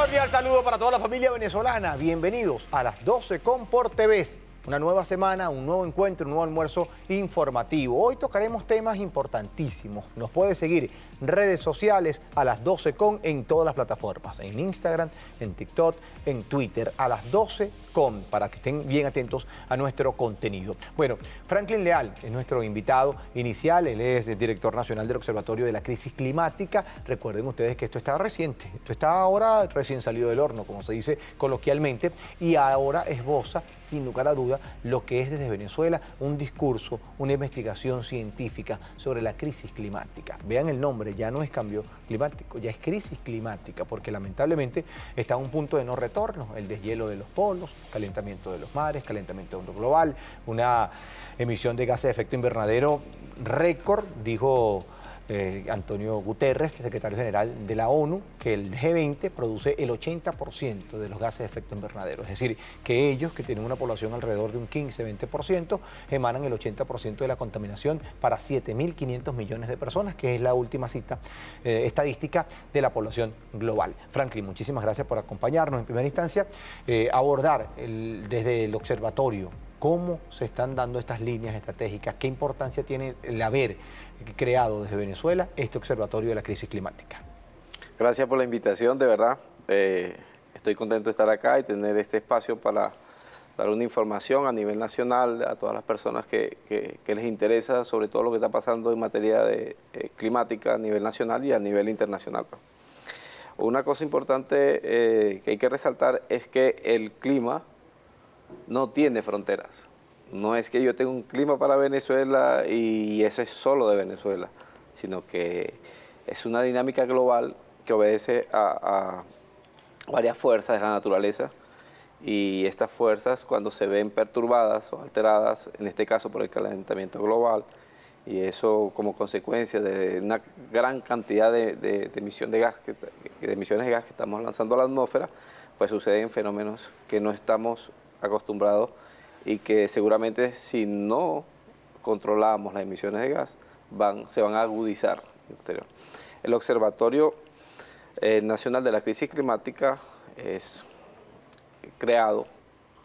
Cordial saludo para toda la familia venezolana. Bienvenidos a las 12 con Por TV. Una nueva semana, un nuevo encuentro, un nuevo almuerzo informativo. Hoy tocaremos temas importantísimos. Nos puede seguir redes sociales a las 12 con en todas las plataformas. En Instagram, en TikTok, en Twitter. A las 12 con, para que estén bien atentos a nuestro contenido. Bueno, Franklin Leal es nuestro invitado inicial. Él es el director nacional del Observatorio de la Crisis Climática. Recuerden ustedes que esto está reciente. Esto está ahora recién salido del horno, como se dice coloquialmente. Y ahora esboza, sin lugar a duda, lo que es desde Venezuela un discurso, una investigación científica sobre la crisis climática. Vean el nombre, ya no es cambio climático, ya es crisis climática, porque lamentablemente está a un punto de no retorno, el deshielo de los polos, calentamiento de los mares, calentamiento global, una emisión de gases de efecto invernadero récord, dijo Antonio Guterres, secretario general de la ONU, que el G20 produce el 80% de los gases de efecto invernadero. Es decir, que ellos, que tienen una población alrededor de un 15-20%, emanan el 80% de la contaminación para 7.500 millones de personas, que es la última cita estadística de la población global. Franklin, muchísimas gracias por acompañarnos. En primera instancia, abordar desde el observatorio cómo se están dando estas líneas estratégicas, qué importancia tiene el haber creado desde Venezuela este observatorio de la crisis climática. Gracias por la invitación, de verdad. Estoy contento de estar acá y tener este espacio para dar una información a nivel nacional a todas las personas que les interesa sobre todo lo que está pasando en materia de climática a nivel nacional y a nivel internacional. Una cosa importante que hay que resaltar es que el clima no tiene fronteras. No es que yo tenga un clima para Venezuela y eso es solo de Venezuela, sino que es una dinámica global que obedece a varias fuerzas de la naturaleza, y estas fuerzas, cuando se ven perturbadas o alteradas, en este caso por el calentamiento global, y eso como consecuencia de una gran cantidad de emisiones de gas que estamos lanzando a la atmósfera, pues suceden fenómenos que no estamos acostumbrados y que seguramente si no controlamos las emisiones de gas se van a agudizar. El Observatorio Nacional de la Crisis Climática es creado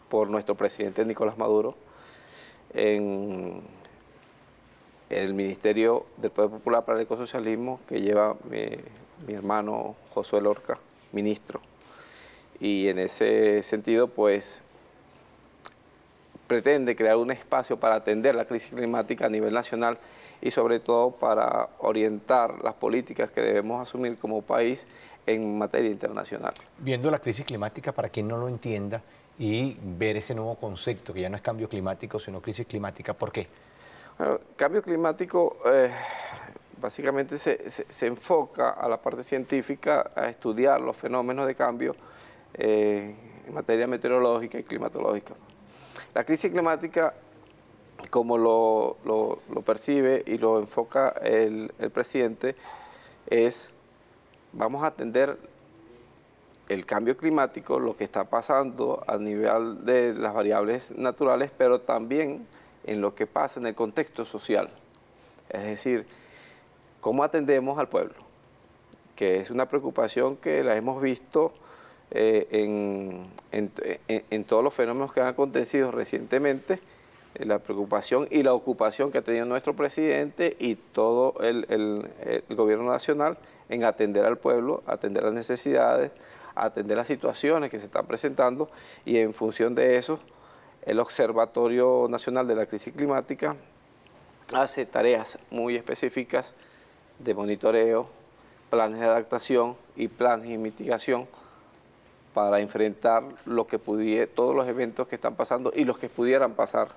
por nuestro presidente Nicolás Maduro en el Ministerio del Poder Popular para el Ecosocialismo, que lleva mi hermano Josué Lorca, ministro. Y en ese sentido, pues, pretende crear un espacio para atender la crisis climática a nivel nacional y sobre todo para orientar las políticas que debemos asumir como país en materia internacional. Viendo la crisis climática, para quien no lo entienda, y ver ese nuevo concepto, que ya no es cambio climático, sino crisis climática, ¿por qué? Bueno, cambio climático básicamente se enfoca a la parte científica, a estudiar los fenómenos de cambio en materia meteorológica y climatológica. La crisis climática, como lo percibe y lo enfoca el presidente, es: vamos a atender el cambio climático, lo que está pasando a nivel de las variables naturales, pero también en lo que pasa en el contexto social. Es decir, cómo atendemos al pueblo, que es una preocupación que la hemos visto en todos los fenómenos que han acontecido recientemente, la preocupación y la ocupación que ha tenido nuestro presidente y todo el gobierno nacional en atender al pueblo, atender las necesidades, atender las situaciones que se están presentando, y en función de eso, el Observatorio Nacional de la Crisis Climática hace tareas muy específicas de monitoreo, planes de adaptación y planes de mitigación para enfrentar todos los eventos que están pasando y los que pudieran pasar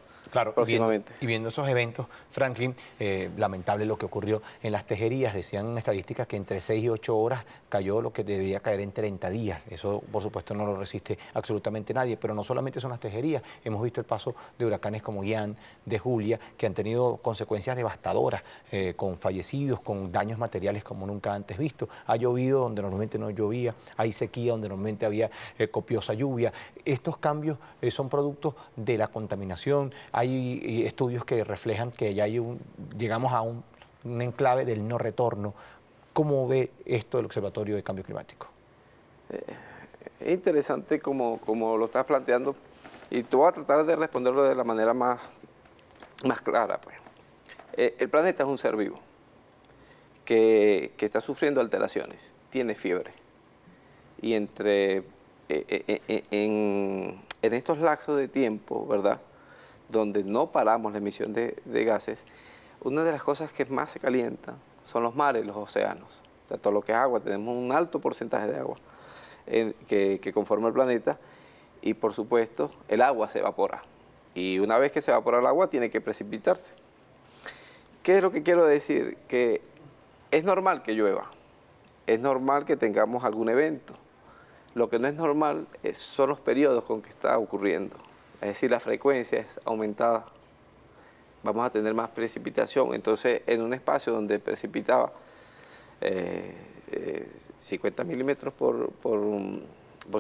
próximamente. Y viendo esos eventos, Franklin, lamentable lo que ocurrió en las tejerías. Decían estadísticas que entre 6 y 8 horas cayó lo que debería caer en 30 días. Eso, por supuesto, no lo resiste absolutamente nadie. Pero no solamente son las tejerías. Hemos visto el paso de huracanes como Ian, de Julia, que han tenido consecuencias devastadoras, con fallecidos, con daños materiales como nunca antes visto. Ha llovido donde normalmente no llovía, hay sequía donde normalmente había copiosa lluvia. Estos cambios son productos de la contaminación. Hay estudios que reflejan que ya llegamos a un enclave del no retorno. ¿Cómo ve esto el Observatorio de Cambio Climático? Es interesante como lo estás planteando y te voy a tratar de responderlo de la manera más clara, pues. El planeta es un ser vivo que está sufriendo alteraciones, tiene fiebre. Y en estos lapsos de tiempo, ¿verdad?, donde no paramos la emisión de gases, una de las cosas que más se calienta son los mares, los océanos. O sea, todo lo que es agua, tenemos un alto porcentaje de agua que conforma el planeta y, por supuesto, el agua se evapora. Y una vez que se evapora el agua, tiene que precipitarse. ¿Qué es lo que quiero decir? Que es normal que llueva, es normal que tengamos algún evento. Lo que no es normal son los periodos con que está ocurriendo. Es decir, la frecuencia es aumentada. Vamos a tener más precipitación. Entonces, en un espacio donde precipitaba 50 milímetros por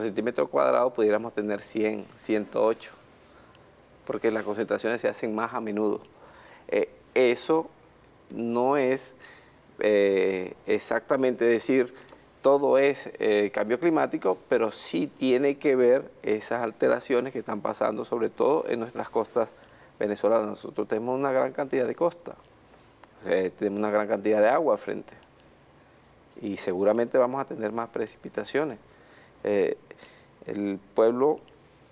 centímetro cuadrado, pudiéramos tener 100, 108, porque las concentraciones se hacen más a menudo. Eso no es exactamente decir todo es cambio climático, pero sí tiene que ver esas alteraciones que están pasando, sobre todo en nuestras costas venezolanas. Nosotros tenemos una gran cantidad de costa, tenemos una gran cantidad de agua al frente y seguramente vamos a tener más precipitaciones. El pueblo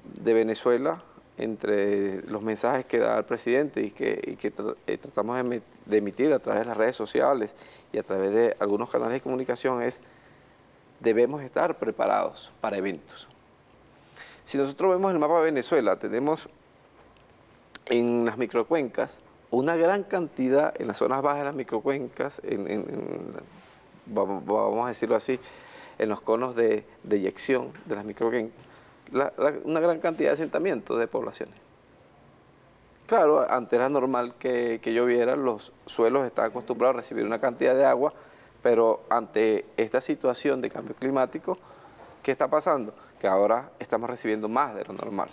de Venezuela, entre los mensajes que da el presidente y que tratamos de emitir a través de las redes sociales y a través de algunos canales de comunicación es: debemos estar preparados para eventos. Si nosotros vemos el mapa de Venezuela, tenemos en las microcuencas una gran cantidad, en las zonas bajas de las microcuencas, vamos a decirlo así, en los conos de eyección de las microcuencas, una gran cantidad de asentamientos de poblaciones. Claro, antes era normal que lloviera, los suelos estaban acostumbrados a recibir una cantidad de agua, pero ante esta situación de cambio climático, ¿qué está pasando? Que ahora estamos recibiendo más de lo normal.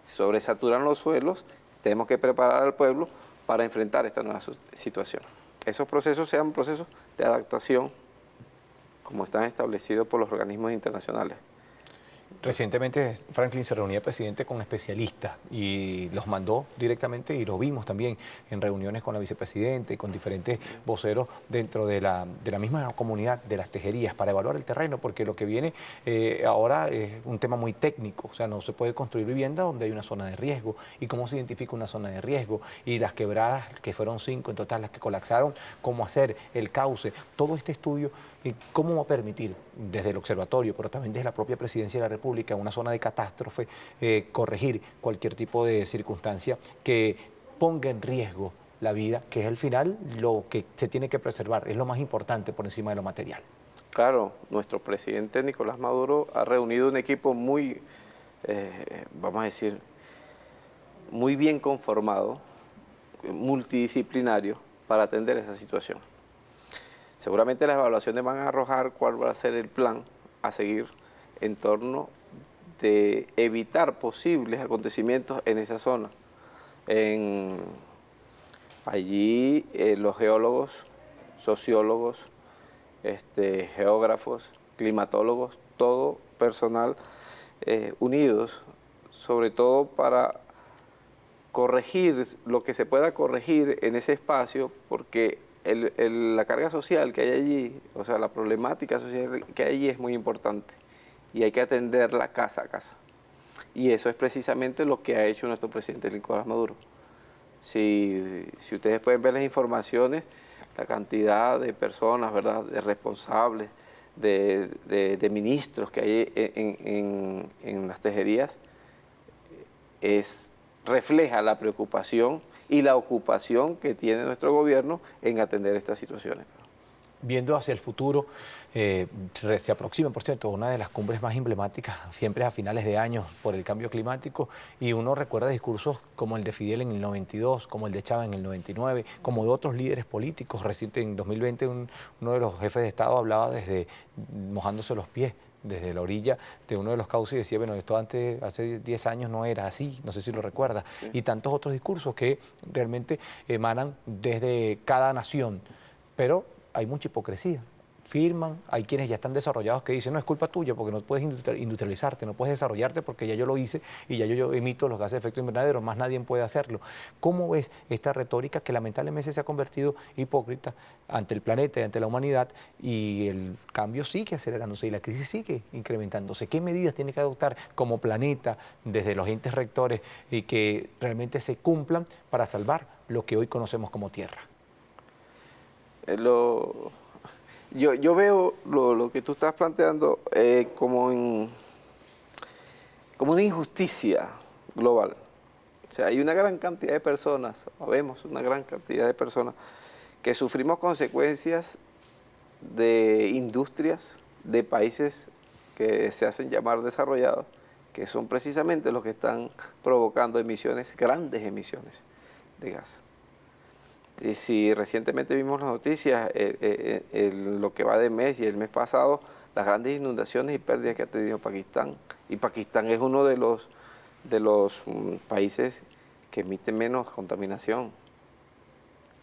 Se sobresaturan los suelos, tenemos que preparar al pueblo para enfrentar esta nueva situación. Esos procesos sean procesos de adaptación, como están establecidos por los organismos internacionales. Recientemente Franklin se reunía, presidente, con especialistas y los mandó directamente, y lo vimos también en reuniones con la vicepresidenta y con diferentes voceros dentro de la misma comunidad de las tejerías para evaluar el terreno, porque lo que viene ahora es un tema muy técnico. O sea, no se puede construir vivienda donde hay una zona de riesgo, y cómo se identifica una zona de riesgo, y las quebradas, que fueron 5 en total las que colapsaron, cómo hacer el cauce, todo este estudio. ¿Y cómo va a permitir desde el observatorio, pero también desde la propia Presidencia de la República, una zona de catástrofe, corregir cualquier tipo de circunstancia que ponga en riesgo la vida, que es al final lo que se tiene que preservar, es lo más importante por encima de lo material? Claro, nuestro presidente Nicolás Maduro ha reunido un equipo muy, vamos a decir, muy bien conformado, multidisciplinario, para atender esa situación. Seguramente las evaluaciones van a arrojar cuál va a ser el plan a seguir en torno de evitar posibles acontecimientos en esa zona. Allí los geólogos, sociólogos, geógrafos, climatólogos, todo personal unidos, sobre todo para corregir lo que se pueda corregir en ese espacio, porque la carga social que hay allí, o sea, la problemática social que hay allí es muy importante y hay que atenderla casa a casa. Y eso es precisamente lo que ha hecho nuestro presidente Nicolás Maduro. Si ustedes pueden ver las informaciones, la cantidad de personas, ¿verdad?, de responsables, de ministros que hay en las tejerías, refleja la preocupación y la ocupación que tiene nuestro gobierno en atender estas situaciones. Viendo hacia el futuro, se aproxima, por cierto, una de las cumbres más emblemáticas, siempre a finales de año, por el cambio climático, y uno recuerda discursos como el de Fidel en el 92, como el de Chávez en el 99, como de otros líderes políticos. Reciente, en 2020, uno de los jefes de Estado hablaba desde mojándose los pies, desde la orilla de uno de los cauces, y decía, bueno, esto antes, hace 10 años no era así, no sé si lo recuerda, sí. Y tantos otros discursos que realmente emanan desde cada nación, pero hay mucha hipocresía. firman, hay quienes ya están desarrollados que dicen, no, es culpa tuya porque no puedes industrializarte, no puedes desarrollarte porque ya yo lo hice y ya yo emito los gases de efecto invernadero, más nadie puede hacerlo. ¿Cómo ves esta retórica que lamentablemente se ha convertido hipócrita ante el planeta y ante la humanidad, y el cambio sigue acelerándose y la crisis sigue incrementándose? ¿Qué medidas tiene que adoptar como planeta desde los entes rectores y que realmente se cumplan para salvar lo que hoy conocemos como Tierra? Yo veo lo que tú estás planteando como una injusticia global. O sea, hay una gran cantidad de personas, o vemos una gran cantidad de personas que sufrimos consecuencias de industrias de países que se hacen llamar desarrollados, que son precisamente los que están provocando emisiones, grandes emisiones de gas. Y si recientemente vimos las noticias, lo que va de mes y el mes pasado, las grandes inundaciones y pérdidas que ha tenido Pakistán. Y Pakistán es uno de los países que emite menos contaminación,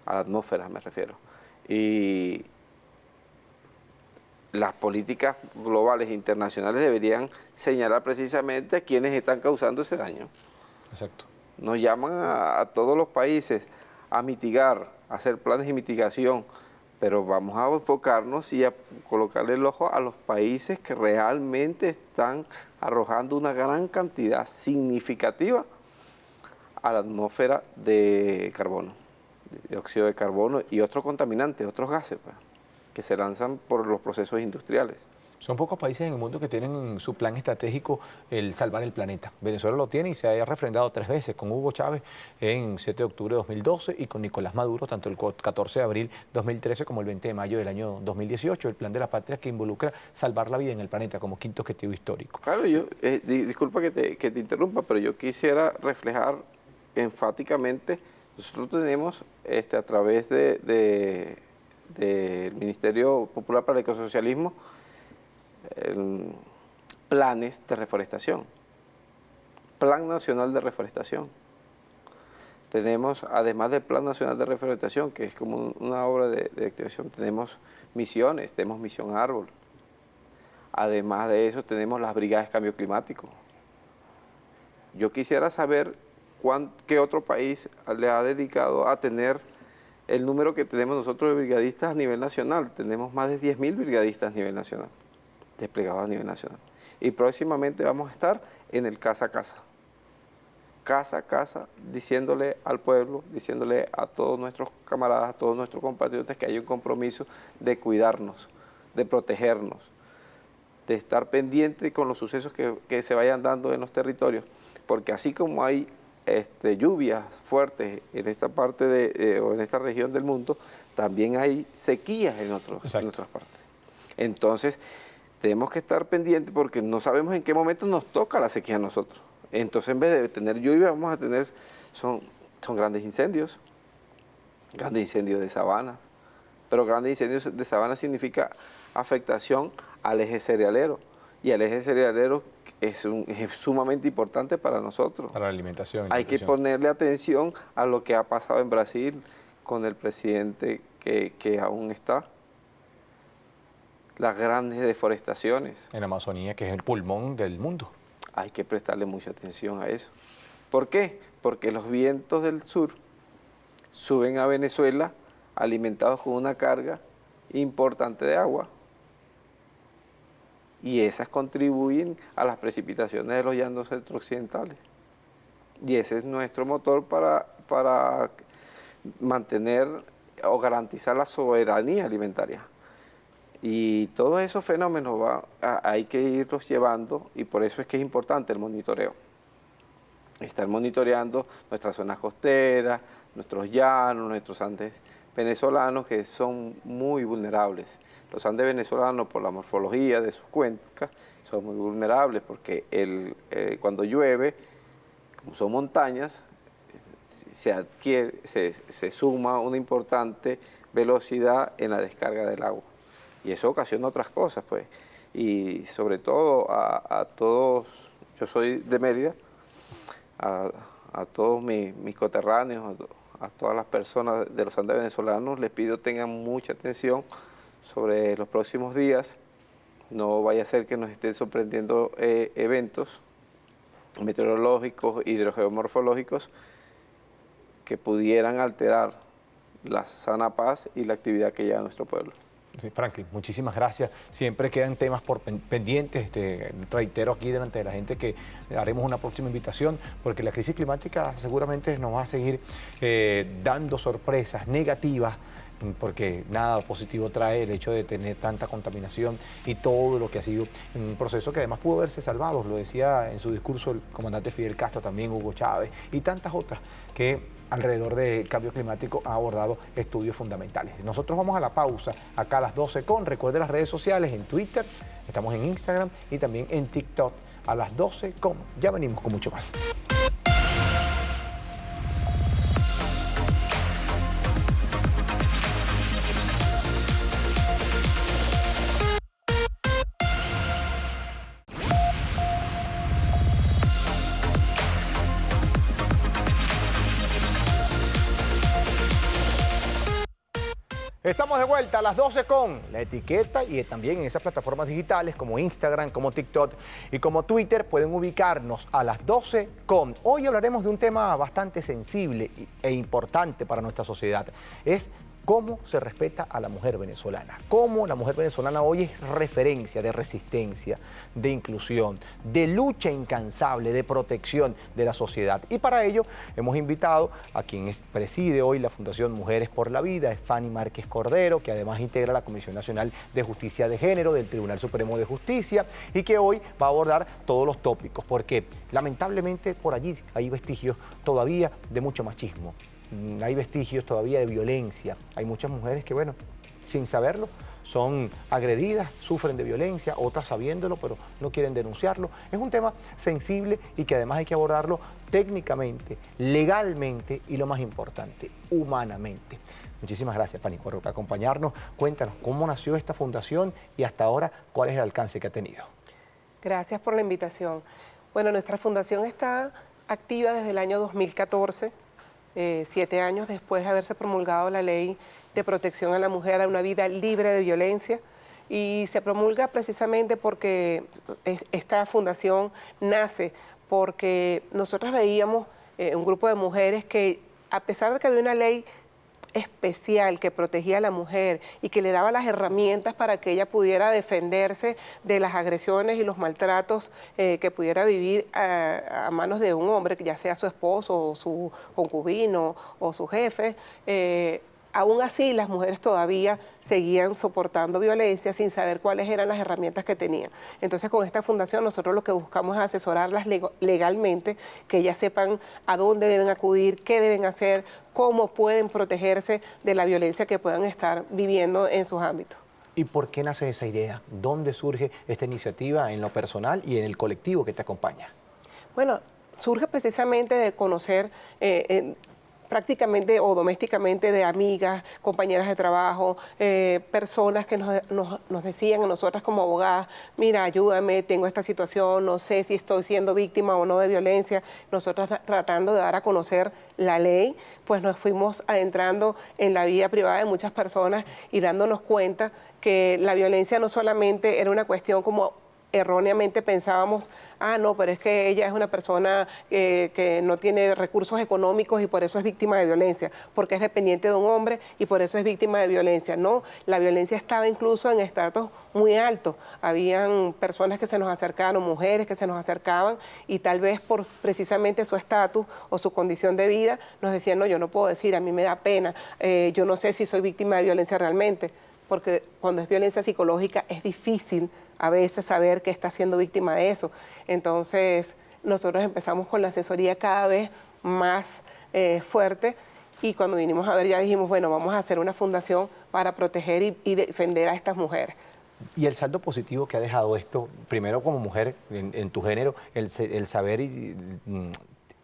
a la atmósfera me refiero. Y las políticas globales e internacionales deberían señalar precisamente a quienes están causando ese daño. Exacto. Nos llaman a todos los países a mitigar, a hacer planes de mitigación, pero vamos a enfocarnos y a colocarle el ojo a los países que realmente están arrojando una gran cantidad significativa a la atmósfera de carbono, de dióxido de carbono y otros contaminantes, otros gases, pues, que se lanzan por los procesos industriales. Son pocos países en el mundo que tienen en su plan estratégico el salvar el planeta. Venezuela lo tiene y se ha refrendado 3 veces, con Hugo Chávez en 7 de octubre de 2012 y con Nicolás Maduro, tanto el 14 de abril de 2013 como el 20 de mayo del año 2018, el plan de la patria que involucra salvar la vida en el planeta como quinto objetivo histórico. Claro, disculpa que te interrumpa, pero yo quisiera reflejar enfáticamente, nosotros tenemos a través del Ministerio Popular para el Ecosocialismo, planes de reforestación, Plan Nacional de Reforestación. Tenemos, además del Plan Nacional de Reforestación, que es como una obra de activación, tenemos misiones, tenemos Misión Árbol. Además de eso, tenemos las brigadas de cambio climático. Yo quisiera saber qué otro país le ha dedicado a tener el número que tenemos nosotros de brigadistas a nivel nacional. Tenemos más de 10.000 brigadistas a nivel nacional, desplegados a nivel nacional. Y próximamente vamos a estar en el casa a casa. Casa a casa, diciéndole al pueblo, diciéndole a todos nuestros camaradas, a todos nuestros compatriotas que hay un compromiso de cuidarnos, de protegernos, de estar pendiente con los sucesos que se vayan dando en los territorios. Porque así como hay lluvias fuertes en esta parte o en esta región del mundo, también hay sequías en otras partes. Entonces, tenemos que estar pendientes porque no sabemos en qué momento nos toca la sequía a nosotros. Entonces, en vez de tener lluvia, vamos a tener, son grandes incendios de sabana. Pero grandes incendios de sabana significa afectación al eje cerealero. Y el eje cerealero es sumamente importante para nosotros. Para la alimentación. Hay que ponerle atención a lo que ha pasado en Brasil con el presidente que aún está. Las grandes deforestaciones. En Amazonía, que es el pulmón del mundo. Hay que prestarle mucha atención a eso. ¿Por qué? Porque los vientos del sur suben a Venezuela alimentados con una carga importante de agua. Y esas contribuyen a las precipitaciones de los llanos centro-occidentales. Y ese es nuestro motor para mantener o garantizar la soberanía alimentaria. Y todos esos fenómenos hay que irlos llevando, y por eso es que es importante el monitoreo. Estar monitoreando nuestras zonas costeras, nuestros llanos, nuestros Andes venezolanos, que son muy vulnerables. Los Andes venezolanos, por la morfología de sus cuencas, son muy vulnerables porque cuando llueve, como son montañas, se suma una importante velocidad en la descarga del agua. Y eso ocasiona otras cosas, pues. Y sobre todo a todos, yo soy de Mérida, a todos mis coterráneos, a todas las personas de los Andes venezolanos, les pido tengan mucha atención sobre los próximos días. No vaya a ser que nos estén sorprendiendo eventos meteorológicos, hidrogeomorfológicos, que pudieran alterar la sana paz y la actividad que lleva a nuestro pueblo. Sí, Franklin, muchísimas gracias. Siempre quedan temas por pendientes. Reitero aquí delante de la gente que haremos una próxima invitación porque la crisis climática seguramente nos va a seguir dando sorpresas negativas, porque nada positivo trae el hecho de tener tanta contaminación y todo lo que ha sido un proceso que además pudo haberse salvado. Lo decía en su discurso el comandante Fidel Castro, también Hugo Chávez y tantas otras que alrededor del cambio climático ha abordado estudios fundamentales. Nosotros vamos a la pausa acá a las 12 con. Recuerde las redes sociales en Twitter, estamos en Instagram y también en TikTok a las 12 con. Ya venimos con mucho más. Estamos de vuelta a las 12 con la etiqueta y también en esas plataformas digitales como Instagram, como TikTok y como Twitter pueden ubicarnos a las 12 con. Hoy hablaremos de un tema bastante sensible e importante para nuestra sociedad. Es cómo se respeta a la mujer venezolana. Cómo la mujer venezolana hoy es referencia de resistencia, de inclusión, de lucha incansable, de protección de la sociedad. Y para ello hemos invitado a quien preside hoy la Fundación Mujeres por la Vida, es Fanny Márquez Cordero, que además integra la Comisión Nacional de Justicia de Género del Tribunal Supremo de Justicia y que hoy va a abordar todos los tópicos, porque lamentablemente por allí hay vestigios todavía de mucho machismo. Hay vestigios todavía de violencia. Hay muchas mujeres que, bueno, sin saberlo, son agredidas, sufren de violencia, otras sabiéndolo, pero no quieren denunciarlo. Es un tema sensible y que además hay que abordarlo técnicamente, legalmente y lo más importante, humanamente. Muchísimas gracias, Fanny, por acompañarnos. Cuéntanos cómo nació esta fundación y hasta ahora cuál es el alcance que ha tenido. Gracias por la invitación. Bueno, nuestra fundación está activa desde el año 2014. 7 años después de haberse promulgado la ley de protección a la mujer a una vida libre de violencia, y se promulga precisamente porque esta fundación nace porque nosotras veíamos un grupo de mujeres que, a pesar de que había una ley especial que protegía a la mujer y que le daba las herramientas para que ella pudiera defenderse de las agresiones y los maltratos que pudiera vivir a manos de un hombre, ya sea su esposo o su concubino o su jefe, aún así las mujeres todavía seguían soportando violencia sin saber cuáles eran las herramientas que tenían. Entonces, con esta fundación nosotros lo que buscamos es asesorarlas legalmente, que ellas sepan a dónde deben acudir, qué deben hacer, cómo pueden protegerse de la violencia que puedan estar viviendo en sus ámbitos. ¿Y por qué nace esa idea? ¿Dónde surge esta iniciativa en lo personal y en el colectivo que te acompaña? Bueno, surge precisamente de conocer prácticamente o domésticamente de amigas, compañeras de trabajo, personas que nos decían a nosotras como abogadas: mira, ayúdame, tengo esta situación, no sé si estoy siendo víctima o no de violencia. Nosotras, tratando de dar a conocer la ley, pues nos fuimos adentrando en la vida privada de muchas personas y dándonos cuenta que la violencia no solamente era una cuestión como erróneamente pensábamos: ah, no, pero es que ella es una persona que no tiene recursos económicos y por eso es víctima de violencia, porque es dependiente de un hombre y por eso es víctima de violencia. No, la violencia estaba incluso en estratos muy altos. Habían personas que se nos acercaban, mujeres que se nos acercaban, y tal vez por precisamente su estatus o su condición de vida nos decían: no, yo no puedo decir, a mí me da pena, yo no sé si soy víctima de violencia realmente, porque cuando es violencia psicológica es difícil a veces saber que está siendo víctima de eso. Entonces, nosotros empezamos con la asesoría cada vez más fuerte, y cuando vinimos a ver ya dijimos: bueno, vamos a hacer una fundación para proteger y defender a estas mujeres. Y el saldo positivo que ha dejado esto, primero como mujer en tu género, el saber y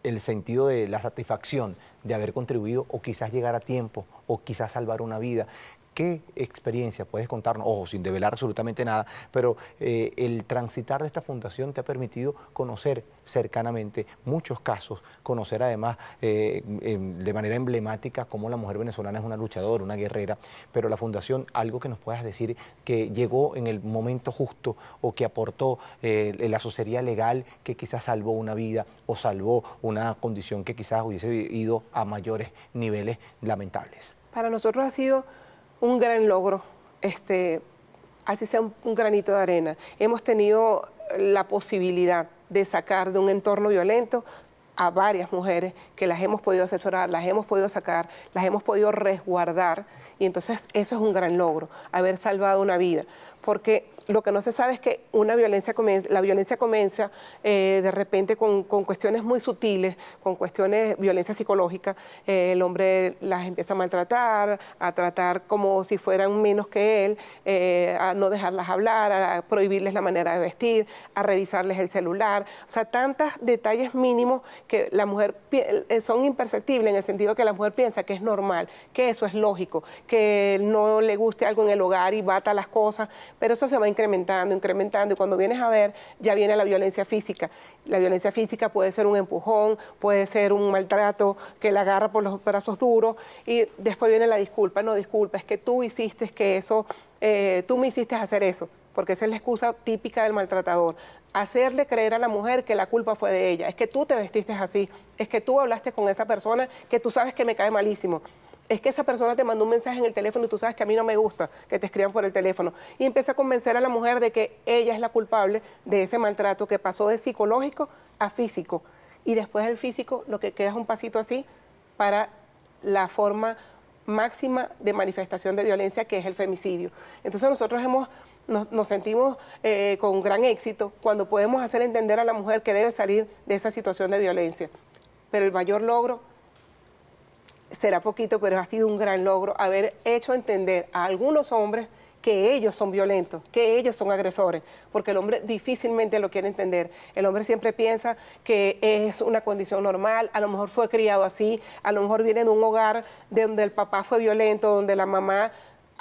el sentido de la satisfacción de haber contribuido o quizás llegar a tiempo o quizás salvar una vida. ¿Qué experiencia puedes contarnos? Ojo, sin develar absolutamente nada, pero el transitar de esta fundación te ha permitido conocer cercanamente muchos casos, conocer además de manera emblemática cómo la mujer venezolana es una luchadora, una guerrera, pero la fundación, algo que nos puedas decir que llegó en el momento justo o que aportó la asesoría legal que quizás salvó una vida o salvó una condición que quizás hubiese ido a mayores niveles lamentables. Para nosotros ha sido un gran logro, así sea un granito de arena. Hemos tenido la posibilidad de sacar de un entorno violento a varias mujeres que las hemos podido asesorar, las hemos podido sacar, las hemos podido resguardar, y entonces eso es un gran logro, haber salvado una vida. Porque lo que no se sabe es que la violencia comienza de repente con cuestiones muy sutiles, con cuestiones, violencia psicológica. El hombre las empieza a maltratar, a tratar como si fueran menos que él, a no dejarlas hablar, a prohibirles la manera de vestir, a revisarles el celular. O sea, tantos detalles mínimos que la mujer son imperceptibles, en el sentido que la mujer piensa que es normal, que eso es lógico, que no le guste algo en el hogar y bata las cosas, pero eso se va incrementando, y cuando vienes a ver, ya viene la violencia física. La violencia física puede ser un empujón, puede ser un maltrato que la agarra por los brazos duros, y después viene la disculpa. No, disculpa, es que tú hiciste que eso, tú me hiciste hacer eso, porque esa es la excusa típica del maltratador. Hacerle creer a la mujer que la culpa fue de ella. Es que tú te vestiste así, es que tú hablaste con esa persona que tú sabes que me cae malísimo. Es que esa persona te mandó un mensaje en el teléfono y tú sabes que a mí no me gusta que te escriban por el teléfono. Y empieza a convencer a la mujer de que ella es la culpable de ese maltrato que pasó de psicológico a físico. Y después del físico lo que queda es un pasito así para la forma máxima de manifestación de violencia, que es el femicidio. Entonces nosotros nos sentimos con gran éxito cuando podemos hacer entender a la mujer que debe salir de esa situación de violencia. Pero el mayor logro será poquito, pero ha sido un gran logro haber hecho entender a algunos hombres que ellos son violentos, que ellos son agresores, porque el hombre difícilmente lo quiere entender. El hombre siempre piensa que es una condición normal, a lo mejor fue criado así, a lo mejor viene de un hogar donde el papá fue violento, donde la mamá...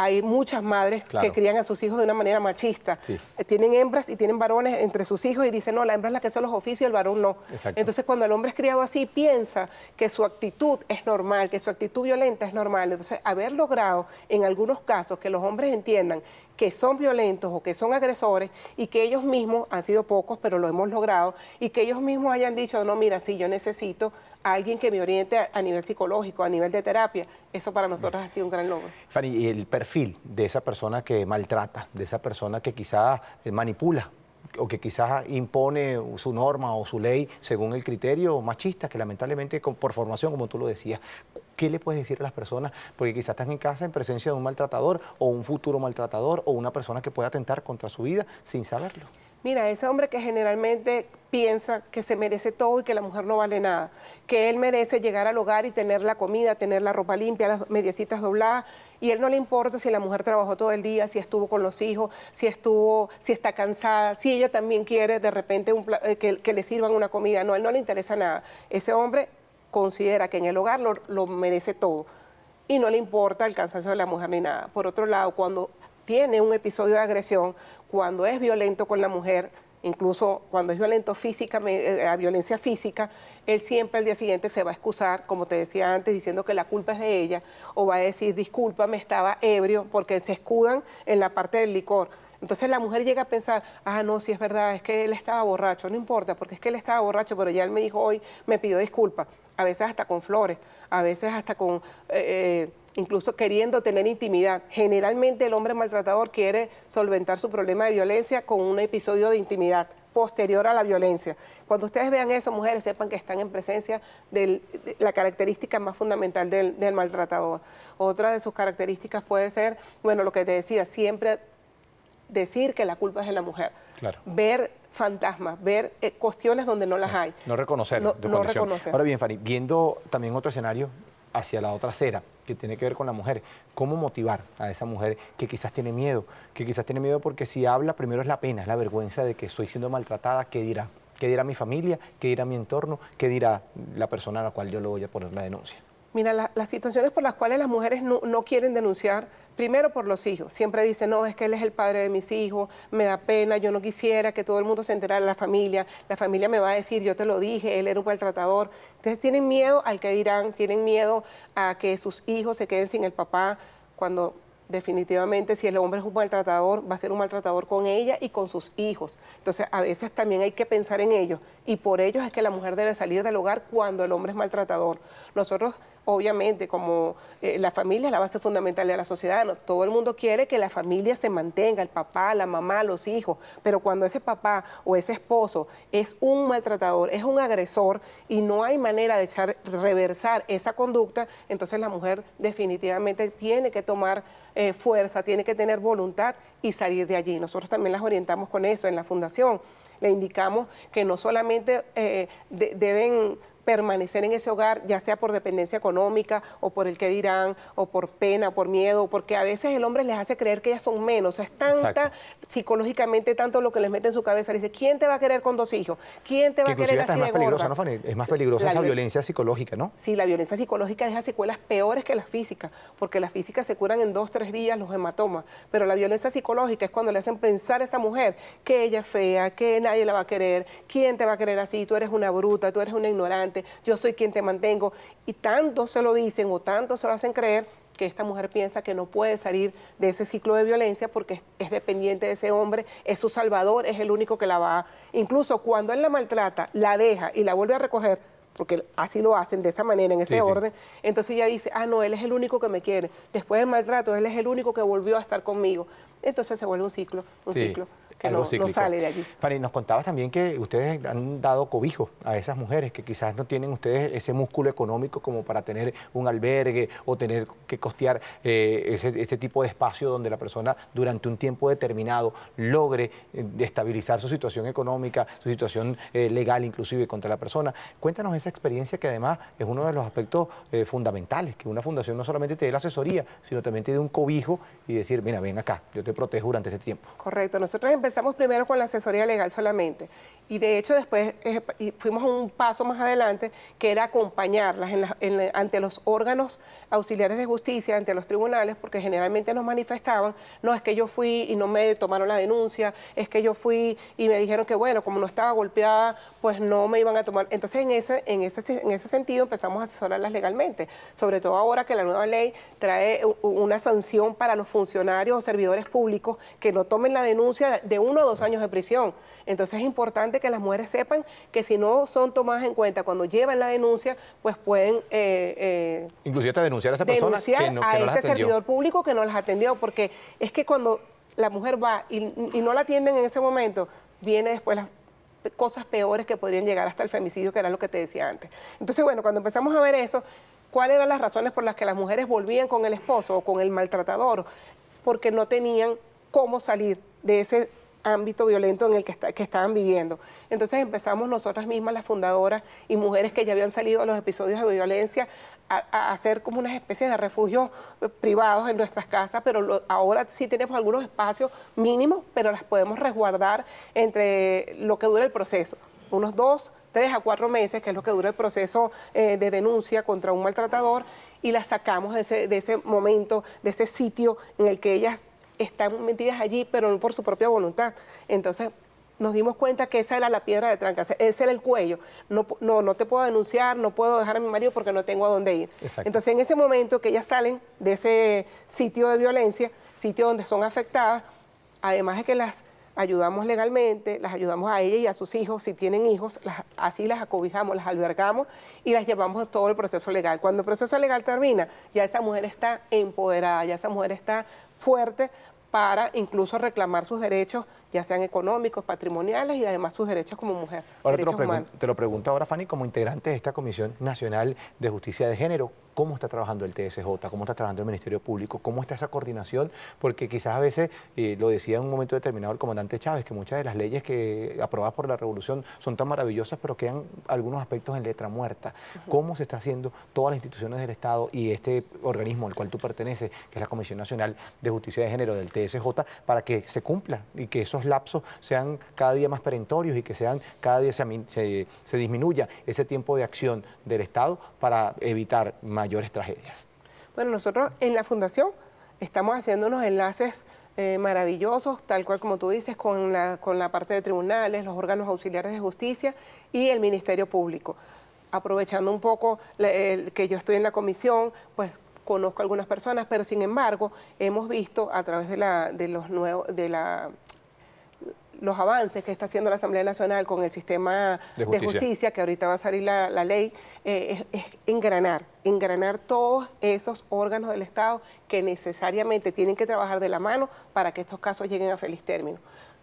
Hay muchas madres que crían a sus hijos de una manera machista. Sí. Tienen hembras y tienen varones entre sus hijos y dicen, no, la hembra es la que hace los oficios, el varón no. Exacto. Entonces, cuando el hombre es criado así, piensa que su actitud es normal, que su actitud violenta es normal. Entonces, haber logrado en algunos casos que los hombres entiendan que son violentos o que son agresores, y que ellos mismos, han sido pocos, pero lo hemos logrado, y que ellos mismos hayan dicho, no, mira, sí, yo necesito a alguien que me oriente a nivel psicológico, a nivel de terapia. Eso para nosotros ha sido un gran logro. Fanny, ¿y el perfil de esa persona que maltrata, de esa persona que quizás manipula o que quizás impone su norma o su ley según el criterio machista, que lamentablemente por formación, como tú lo decías, ¿qué le puedes decir a las personas? Porque quizás están en casa en presencia de un maltratador o un futuro maltratador o una persona que pueda atentar contra su vida sin saberlo. Mira, ese hombre que generalmente piensa que se merece todo y que la mujer no vale nada, que él merece llegar al hogar y tener la comida, tener la ropa limpia, las mediecitas dobladas, y a él no le importa si la mujer trabajó todo el día, si estuvo con los hijos, si está cansada, si ella también quiere de repente que le sirvan una comida. No, a él no le interesa nada. Ese hombre considera que en el hogar lo merece todo y no le importa el cansancio de la mujer ni nada. Por otro lado, cuando tiene un episodio de agresión, cuando es violento con la mujer, incluso cuando es violento a violencia física, él siempre al día siguiente se va a excusar, como te decía antes, diciendo que la culpa es de ella, o va a decir, discúlpame, estaba ebrio, porque se escudan en la parte del licor. Entonces la mujer llega a pensar, no, sí es verdad, es que él estaba borracho, no importa, porque es que él estaba borracho, pero ya él me dijo hoy, me pidió disculpas, a veces hasta con flores, a veces hasta con... incluso queriendo tener intimidad. Generalmente el hombre maltratador quiere solventar su problema de violencia con un episodio de intimidad posterior a la violencia. Cuando ustedes vean eso, mujeres, sepan que están en presencia de la característica más fundamental del maltratador. Otra de sus características puede ser, bueno, lo que te decía, siempre decir que la culpa es de la mujer. Claro. Ver fantasmas, ver cuestiones donde no las hay. No reconocer. No reconocer. Ahora bien, Fanny, viendo también otro escenario hacia la otra acera, que tiene que ver con la mujer, ¿cómo motivar a esa mujer que quizás tiene miedo? Que quizás tiene miedo porque si habla, primero es la pena, es la vergüenza de que estoy siendo maltratada, ¿qué dirá? ¿Qué dirá mi familia? ¿Qué dirá mi entorno? ¿Qué dirá la persona a la cual yo le voy a poner la denuncia? Mira, las situaciones por las cuales las mujeres no quieren denunciar, primero por los hijos. Siempre dicen, no, es que él es el padre de mis hijos, me da pena, yo no quisiera que todo el mundo se enterara, la familia me va a decir, yo te lo dije, él era un maltratador. Entonces tienen miedo al que dirán, tienen miedo a que sus hijos se queden sin el papá, cuando definitivamente si el hombre es un maltratador, va a ser un maltratador con ella y con sus hijos. Entonces a veces también hay que pensar en ellos y por ellos es que la mujer debe salir del hogar cuando el hombre es maltratador. Nosotros obviamente como la familia es la base fundamental de la sociedad, todo el mundo quiere que la familia se mantenga, el papá, la mamá, los hijos, pero cuando ese papá o ese esposo es un maltratador, es un agresor y no hay manera de reversar esa conducta, entonces la mujer definitivamente tiene que tomar fuerza, tiene que tener voluntad y salir de allí. Nosotros también las orientamos con eso en la fundación. Le indicamos que no solamente deben permanecer en ese hogar, ya sea por dependencia económica o por el que dirán, o por pena, por miedo, porque a veces el hombre les hace creer que ellas son menos. Es tanta, psicológicamente, tanto lo que les mete en su cabeza. Les dice, ¿quién te va a querer con 2 hijos? ¿Quién te va a querer así de gorda? ¿No, Fanny? Es más peligrosa esa violencia psicológica, ¿no? Sí, la violencia psicológica deja secuelas peores que la física, porque las físicas se curan en 2 o 3 días los hematomas, pero la violencia psicológica es cuando le hacen pensar a esa mujer que ella es fea, que nadie la va a querer, ¿quién te va a querer así? Tú eres una bruta, tú eres una ignorante, yo soy quien te mantengo, y tanto se lo dicen o tanto se lo hacen creer que esta mujer piensa que no puede salir de ese ciclo de violencia porque es dependiente de ese hombre, es su salvador, es el único que la va a... Incluso cuando él la maltrata, la deja y la vuelve a recoger, porque así lo hacen, de esa manera, en ese orden, entonces ella dice, ah, no, él es el único que me quiere, después del maltrato, él es el único que volvió a estar conmigo. Entonces se vuelve un ciclo que no sale de allí. Fanny, nos contabas también que ustedes han dado cobijo a esas mujeres que quizás no tienen ustedes ese músculo económico como para tener un albergue o tener que costear este tipo de espacio donde la persona durante un tiempo determinado logre estabilizar su situación económica, su situación legal inclusive contra la persona. Cuéntanos esa experiencia que además es uno de los aspectos fundamentales, que una fundación no solamente te dé la asesoría, sino también te dé un cobijo y decir, mira, ven acá, yo te protejo durante ese tiempo. Correcto. Nosotros empezamos primero con la asesoría legal solamente y de hecho después fuimos a un paso más adelante que era acompañarlas ante los órganos auxiliares de justicia, ante los tribunales, porque generalmente nos manifestaban, no, es que yo fui y no me tomaron la denuncia, es que yo fui y me dijeron que bueno, como no estaba golpeada, pues no me iban a tomar. Entonces en ese sentido empezamos a asesorarlas legalmente, sobre todo ahora que la nueva ley trae una sanción para los funcionarios o servidores públicos que no tomen la denuncia de 1 o 2 años de prisión. Entonces es importante que las mujeres sepan que si no son tomadas en cuenta cuando llevan la denuncia, pues pueden... inclusive hasta denunciar a esa persona que no las atendió. Ese servidor público que no las atendió, porque es que cuando la mujer va y no la atienden en ese momento, viene después las cosas peores que podrían llegar hasta el femicidio, que era lo que te decía antes. Entonces, bueno, cuando empezamos a ver eso, ¿cuáles eran las razones por las que las mujeres volvían con el esposo o con el maltratador? Porque no tenían cómo salir de ese ámbito violento en el que estaban viviendo. Entonces empezamos nosotras mismas, las fundadoras y mujeres que ya habían salido de los episodios de violencia, a hacer como unas especies de refugios privados en nuestras casas, pero ahora sí tenemos algunos espacios mínimos, pero las podemos resguardar entre lo que dura el proceso. Unos 2, 3 a 4 meses, que es lo que dura el proceso de denuncia contra un maltratador, y las sacamos de ese momento, de ese sitio en el que ellas están metidas allí, pero no por su propia voluntad. Entonces nos dimos cuenta que esa era la piedra de tranca, ese era el cuello. No te puedo denunciar, no puedo dejar a mi marido porque no tengo a dónde ir. Exacto. Entonces en ese momento que ellas salen de ese sitio de violencia, sitio donde son afectadas, además de que las ayudamos legalmente, las ayudamos a ella y a sus hijos, si tienen hijos, así las acobijamos, las albergamos y las llevamos a todo el proceso legal. Cuando el proceso legal termina, ya esa mujer está empoderada, ya esa mujer está fuerte para incluso reclamar sus derechos, ya sean económicos, patrimoniales y además sus derechos como mujer. Ahora te lo pregunto ahora, Fanny, como integrante de esta Comisión Nacional de Justicia de Género, ¿cómo está trabajando el TSJ? ¿Cómo está trabajando el Ministerio Público? ¿Cómo está esa coordinación? Porque quizás a veces, lo decía en un momento determinado el comandante Chávez, que muchas de las leyes aprobadas por la Revolución son tan maravillosas, pero quedan algunos aspectos en letra muerta. ¿Cómo se está haciendo todas las instituciones del Estado y este organismo al cual tú perteneces, que es la Comisión Nacional de Justicia de Género del TSJ, para que se cumpla y que esos lapsos sean cada día más perentorios y que cada día se disminuya ese tiempo de acción del Estado para evitar mayor mayores tragedias. Bueno, nosotros en la Fundación estamos haciendo unos enlaces maravillosos, tal cual como tú dices, con la parte de tribunales, los órganos auxiliares de justicia y el Ministerio Público. Aprovechando un poco que yo estoy en la comisión, pues conozco a algunas personas, pero sin embargo hemos visto a través los avances que está haciendo la Asamblea Nacional con el sistema de justicia, que ahorita va a salir la ley, es engranar todos esos órganos del Estado que necesariamente tienen que trabajar de la mano para que estos casos lleguen a feliz término.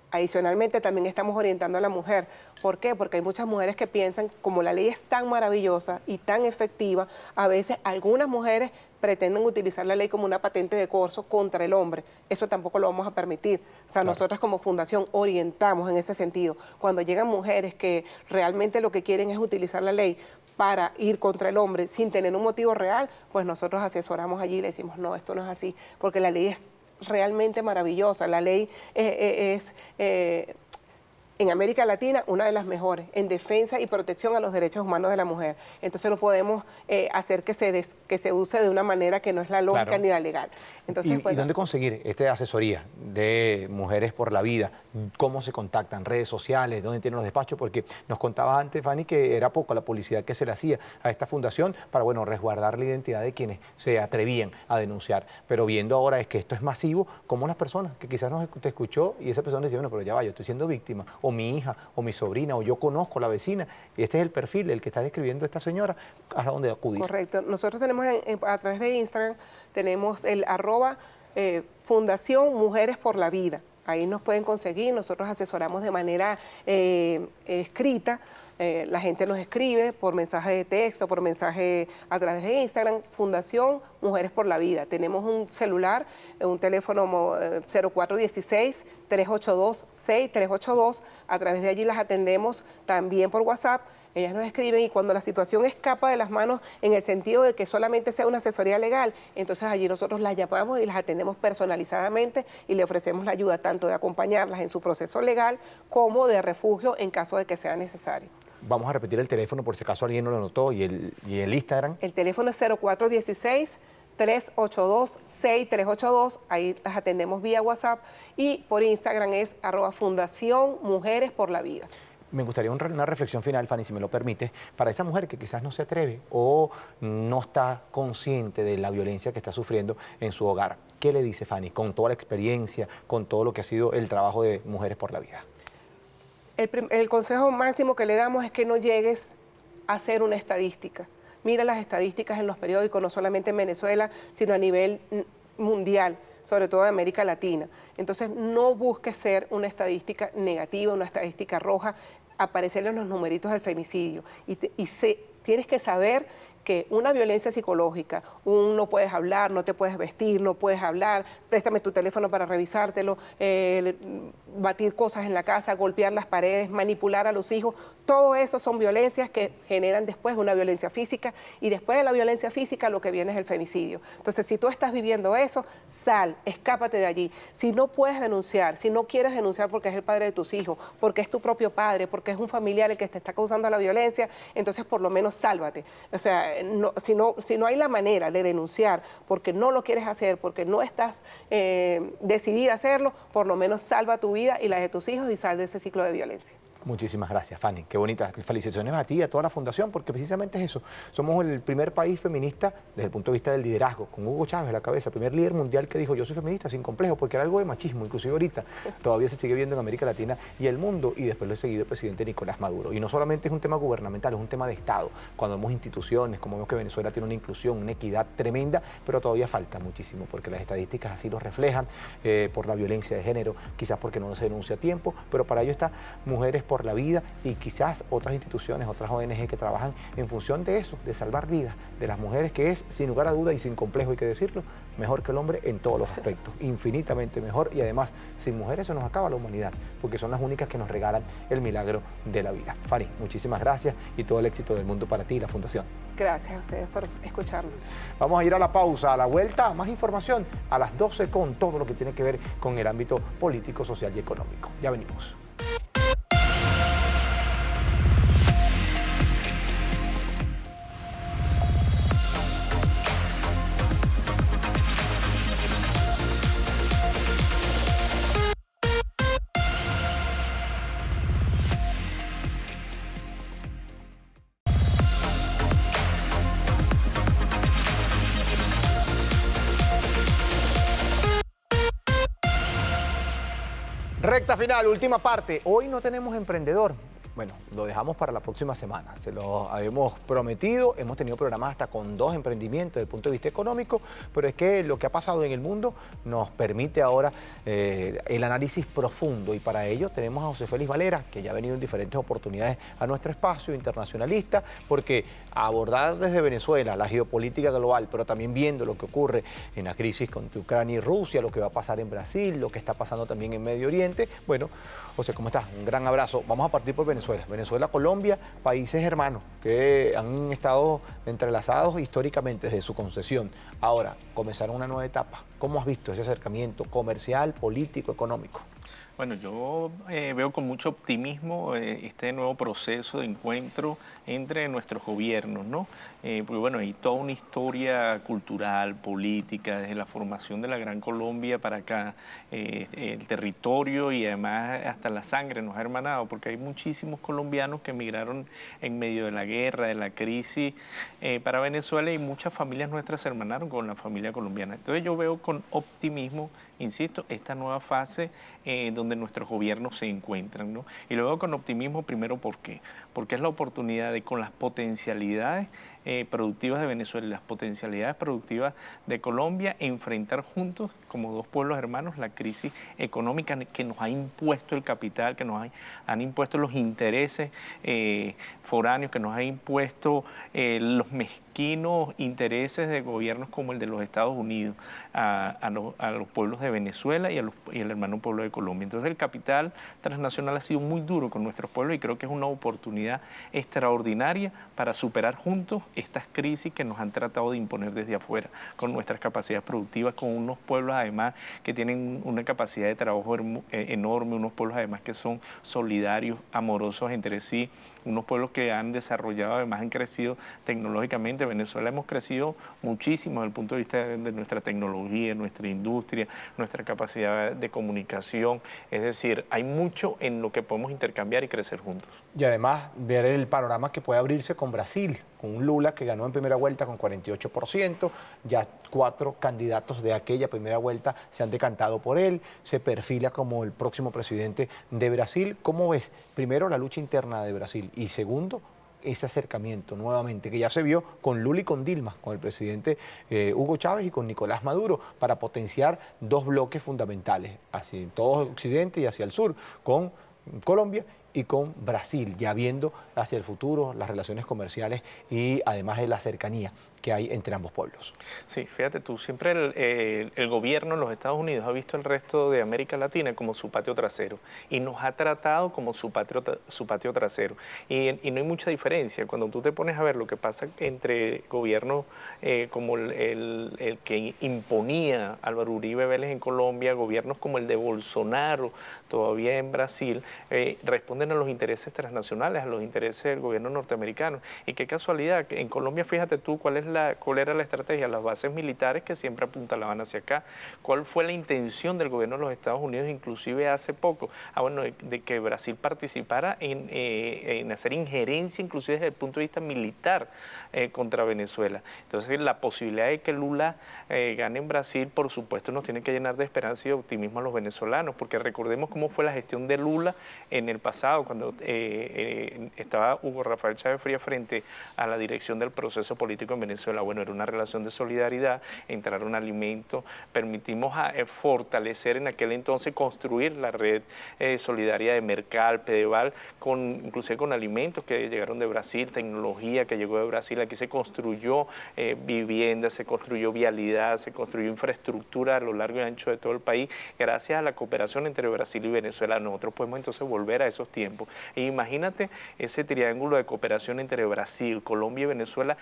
Adicionalmente, también estamos orientando a la mujer. ¿Por qué? Porque hay muchas mujeres que piensan, como la ley es tan maravillosa y tan efectiva, a veces algunas mujeres pretenden utilizar la ley como una patente de corso contra el hombre. Eso tampoco lo vamos a permitir. O sea, nosotras como fundación orientamos en ese sentido. Cuando llegan mujeres que realmente lo que quieren es utilizar la ley para ir contra el hombre sin tener un motivo real, pues nosotros asesoramos allí y le decimos, no, esto no es así, porque la ley es realmente maravillosa. La ley es en América Latina una de las mejores en defensa y protección a los derechos humanos de la mujer. Entonces no podemos hacer que se use de una manera que no es la lógica ni la legal. Entonces, ¿Y dónde conseguir esta asesoría de Mujeres por la Vida? ¿Cómo se contactan? ¿Redes sociales? ¿Dónde tienen los despachos? Porque nos contaba antes, Fanny, que era poco la publicidad que se le hacía a esta fundación para, bueno, resguardar la identidad de quienes se atrevían a denunciar. Pero viendo ahora es que esto es masivo, como las personas que quizás te escuchó y esa persona decía, bueno, pero ya va, yo estoy siendo víctima, o mi hija, o mi sobrina, o yo conozco a la vecina, y este es el perfil, el que está describiendo esta señora, ¿hasta dónde acudir? Correcto. Nosotros tenemos a través de Instagram, tenemos el @Fundación Mujeres por la Vida. Ahí nos pueden conseguir, nosotros asesoramos de manera escrita, la gente nos escribe por mensaje de texto, por mensaje a través de Instagram, Fundación Mujeres por la Vida. Tenemos un celular, un teléfono 0416-382-6382, a través de allí las atendemos también por WhatsApp. Ellas nos escriben y cuando la situación escapa de las manos en el sentido de que solamente sea una asesoría legal, entonces allí nosotros las llamamos y las atendemos personalizadamente y le ofrecemos la ayuda tanto de acompañarlas en su proceso legal como de refugio en caso de que sea necesario. Vamos a repetir el teléfono por si acaso alguien no lo notó y el Instagram. El teléfono es 0416-382-6382, ahí las atendemos vía WhatsApp y por Instagram es @Fundación Mujeres por la Vida. Me gustaría una reflexión final, Fanny, si me lo permites, para esa mujer que quizás no se atreve o no está consciente de la violencia que está sufriendo en su hogar. ¿Qué le dice Fanny con toda la experiencia, con todo lo que ha sido el trabajo de Mujeres por la Vida? El consejo máximo que le damos es que no llegues a hacer una estadística. Mira las estadísticas en los periódicos, no solamente en Venezuela, sino a nivel mundial, sobre todo de América Latina. Entonces, no busques ser una estadística negativa, una estadística roja, aparecer en los numeritos del femicidio. Tienes que saber que una violencia psicológica, no puedes hablar, no te puedes vestir, no puedes hablar, préstame tu teléfono para revisártelo, batir cosas en la casa, golpear las paredes, manipular a los hijos, todo eso son violencias que generan después una violencia física y después de la violencia física lo que viene es el femicidio. Entonces, si tú estás viviendo eso, sal, escápate de allí. Si no puedes denunciar, si no quieres denunciar porque es el padre de tus hijos, porque es tu propio padre, porque es un familiar el que te está causando la violencia, entonces por lo menos sálvate. O sea, si no hay la manera de denunciar porque no lo quieres hacer, porque no estás decidida a hacerlo, por lo menos salva tu vida y la de tus hijos y sal de ese ciclo de violencia. Muchísimas gracias, Fanny. Qué bonita. Felicitaciones a ti y a toda la fundación, porque precisamente es eso. Somos el primer país feminista desde el punto de vista del liderazgo, con Hugo Chávez a la cabeza, primer líder mundial que dijo yo soy feminista sin complejo, porque era algo de machismo, inclusive ahorita todavía se sigue viendo en América Latina y el mundo, y después lo ha seguido el presidente Nicolás Maduro. Y no solamente es un tema gubernamental, es un tema de Estado. Cuando vemos instituciones, como vemos que Venezuela tiene una inclusión, una equidad tremenda, pero todavía falta muchísimo, porque las estadísticas así lo reflejan, por la violencia de género, quizás porque no se denuncia a tiempo, pero para ello está Mujeres por la Vida y quizás otras instituciones, otras ONG que trabajan en función de eso, de salvar vidas de las mujeres, que es, sin lugar a duda y sin complejo hay que decirlo, mejor que el hombre en todos los aspectos, infinitamente mejor, y además, sin mujeres se nos acaba la humanidad, porque son las únicas que nos regalan el milagro de la vida. Fanny, muchísimas gracias y todo el éxito del mundo para ti y la Fundación. Gracias a ustedes por escucharnos. Vamos a ir a la pausa, a la vuelta, más información a las 12 con todo lo que tiene que ver con el ámbito político, social y económico. Ya venimos. Recta final, última parte. Hoy no tenemos emprendedor. Bueno, lo dejamos para la próxima semana. Se lo habíamos prometido. Hemos tenido programas hasta con 2 emprendimientos desde el punto de vista económico, pero es que lo que ha pasado en el mundo nos permite ahora el análisis profundo. Y para ello tenemos a José Félix Valera, que ya ha venido en diferentes oportunidades a nuestro espacio internacionalista, porque abordar desde Venezuela la geopolítica global, pero también viendo lo que ocurre en la crisis contra Ucrania y Rusia, lo que va a pasar en Brasil, lo que está pasando también en Medio Oriente. Bueno, José, ¿cómo estás? Un gran abrazo. Vamos a partir por Venezuela. Venezuela, Colombia, países hermanos que han estado entrelazados históricamente desde su concesión. Ahora, comenzaron una nueva etapa. ¿Cómo has visto ese acercamiento comercial, político, económico? Bueno, yo veo con mucho optimismo este nuevo proceso de encuentro entre nuestros gobiernos, ¿no? Porque bueno, hay toda una historia cultural, política, desde la formación de la Gran Colombia para acá, el territorio y además hasta la sangre nos ha hermanado, porque hay muchísimos colombianos que emigraron en medio de la guerra, de la crisis para Venezuela, y muchas familias nuestras se hermanaron con la familia colombiana. Entonces yo veo con optimismo, insisto, esta nueva fase donde nuestros gobiernos se encuentran, ¿no? Y luego con optimismo, primero, ¿por qué? Porque es la oportunidad de, con las potencialidades productivas de Venezuela y las potencialidades productivas de Colombia, enfrentar juntos, como 2 pueblos hermanos, la crisis económica que nos ha impuesto el capital, que nos han impuesto los intereses foráneos, que nos ha impuesto los mezquinos intereses de gobiernos como el de los Estados Unidos a los pueblos de Venezuela y el hermano pueblo de Colombia. Entonces el capital transnacional ha sido muy duro con nuestros pueblos y creo que es una oportunidad extraordinaria para superar juntos estas crisis que nos han tratado de imponer desde afuera, con nuestras capacidades productivas, con unos pueblos además que tienen una capacidad de trabajo enorme, unos pueblos además que son solidarios, amorosos entre sí, unos pueblos que han desarrollado, además han crecido tecnológicamente. Venezuela hemos crecido muchísimo desde el punto de vista de nuestra tecnología, nuestra industria, nuestra capacidad de comunicación. Es decir, hay mucho en lo que podemos intercambiar y crecer juntos. Y además ver el panorama que puede abrirse con Brasil, con un Lula que ganó en primera vuelta con 48%, ya 4 candidatos de aquella primera vuelta se han decantado por él, se perfila como el próximo presidente de Brasil. ¿Cómo ves, primero, la lucha interna de Brasil y segundo, ese acercamiento nuevamente que ya se vio con Lula y con Dilma, con el presidente Hugo Chávez y con Nicolás Maduro, para potenciar 2 bloques fundamentales, hacia todo Occidente y hacia el sur, con Colombia y con Brasil, ya viendo hacia el futuro las relaciones comerciales y además de la cercanía que hay entre ambos pueblos? Sí, fíjate tú, siempre el gobierno en los Estados Unidos ha visto el resto de América Latina como su patio trasero y nos ha tratado como su patio trasero. Y no hay mucha diferencia. Cuando tú te pones a ver lo que pasa entre gobiernos como el que imponía Álvaro Uribe Vélez en Colombia, gobiernos como el de Bolsonaro todavía en Brasil, responden a los intereses transnacionales, a los intereses del gobierno norteamericano. Y qué casualidad, que en Colombia, fíjate tú, cuál era la estrategia, las bases militares que siempre apuntalaban hacia acá. ¿Cuál fue la intención del gobierno de los Estados Unidos, inclusive hace poco? Bueno, de que Brasil participara en hacer injerencia, inclusive desde el punto de vista militar, contra Venezuela. Entonces, la posibilidad de que Lula gane en Brasil, por supuesto, nos tiene que llenar de esperanza y de optimismo a los venezolanos, porque recordemos cómo fue la gestión de Lula en el pasado, cuando estaba Hugo Rafael Chávez Frías frente a la dirección del proceso político en Venezuela. Bueno, era una relación de solidaridad, entraron alimentos, permitimos fortalecer en aquel entonces, construir la red solidaria de Mercal, Pedeval, inclusive con alimentos que llegaron de Brasil, tecnología que llegó de Brasil. Aquí se construyó vivienda, se construyó vialidad, se construyó infraestructura a lo largo y ancho de todo el país, gracias a la cooperación entre Brasil y Venezuela. Nosotros podemos entonces volver a esos tiempos. E imagínate ese triángulo de cooperación entre Brasil, Colombia y Venezuela.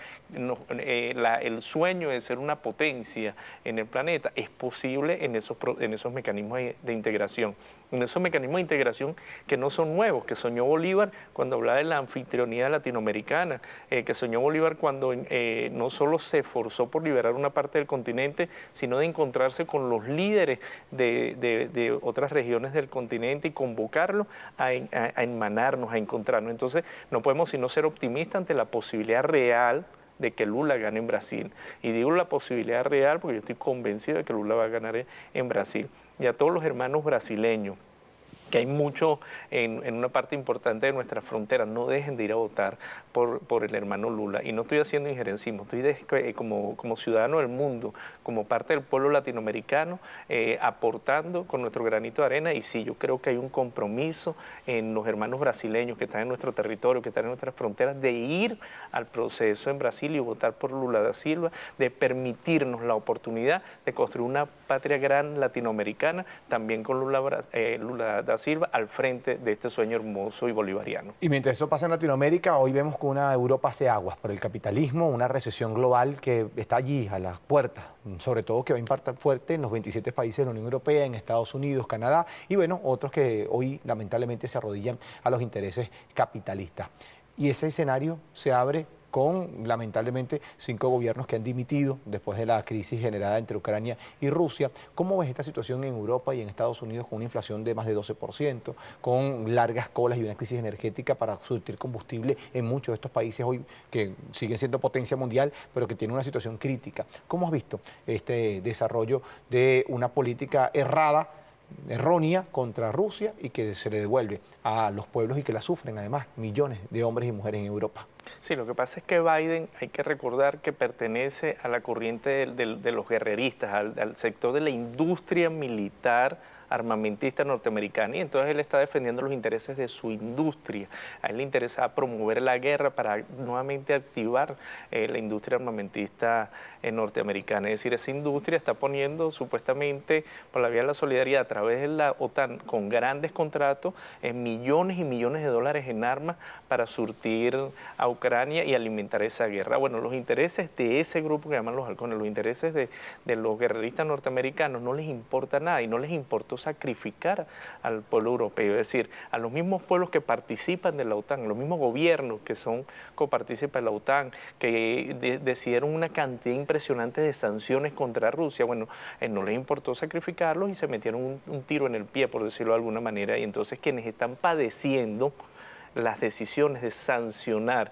El sueño de ser una potencia en el planeta es posible en esos mecanismos de integración. En esos mecanismos de integración que no son nuevos, que soñó Bolívar cuando hablaba de la anfitrionía latinoamericana, que soñó Bolívar cuando no solo se esforzó por liberar una parte del continente, sino de encontrarse con los líderes de otras regiones del continente y convocarlos a enmanarnos, a encontrarnos. Entonces, no podemos sino ser optimistas ante la posibilidad real de que Lula gane en Brasil. Y digo la posibilidad real porque yo estoy convencido de que Lula va a ganar en Brasil. Y a todos los hermanos brasileños, que hay mucho en una parte importante de nuestra frontera. No dejen de ir a votar por el hermano Lula. Y no estoy haciendo injerencismo, estoy como ciudadano del mundo, como parte del pueblo latinoamericano, aportando con nuestro granito de arena. Y sí, yo creo que hay un compromiso en los hermanos brasileños que están en nuestro territorio, que están en nuestras fronteras, de ir al proceso en Brasil y votar por Lula da Silva, de permitirnos la oportunidad de construir una patria gran latinoamericana, también con Lula da Silva al frente de este sueño hermoso y bolivariano. Y mientras eso pasa en Latinoamérica, hoy vemos que una Europa hace aguas por el capitalismo, una recesión global que está allí a las puertas, sobre todo que va a impactar fuerte en los 27 países de la Unión Europea, en Estados Unidos, Canadá y bueno, otros que hoy lamentablemente se arrodillan a los intereses capitalistas. Y ese escenario se abre con, lamentablemente, 5 gobiernos que han dimitido después de la crisis generada entre Ucrania y Rusia. ¿Cómo ves esta situación en Europa y en Estados Unidos con una inflación de más de 12%, con largas colas y una crisis energética para surtir combustible en muchos de estos países hoy que siguen siendo potencia mundial, pero que tienen una situación crítica? ¿Cómo has visto este desarrollo de una política errónea contra Rusia y que se le devuelve a los pueblos y que la sufren además millones de hombres y mujeres en Europa? Sí, lo que pasa es que Biden, hay que recordar que pertenece a la corriente de los guerreristas, al sector de la industria militar armamentista norteamericana, y entonces él está defendiendo los intereses de su industria. A él le interesa promover la guerra para nuevamente activar la industria armamentista norteamericana. Es decir, esa industria está poniendo supuestamente por la vía de la solidaridad a través de la OTAN con grandes contratos en millones y millones de dólares en armas para surtir a Ucrania y alimentar esa guerra. Bueno, los intereses de ese grupo que llaman los halcones, los intereses de los guerreristas norteamericanos no les importa nada y no les importó sacrificar al pueblo europeo, es decir, a los mismos pueblos que participan de la OTAN, los mismos gobiernos que son copartícipes de la OTAN, que decidieron una cantidad impresionante de sanciones contra Rusia. Bueno, no les importó sacrificarlos y se metieron un tiro en el pie, por decirlo de alguna manera, y entonces quienes están padeciendo las decisiones de sancionar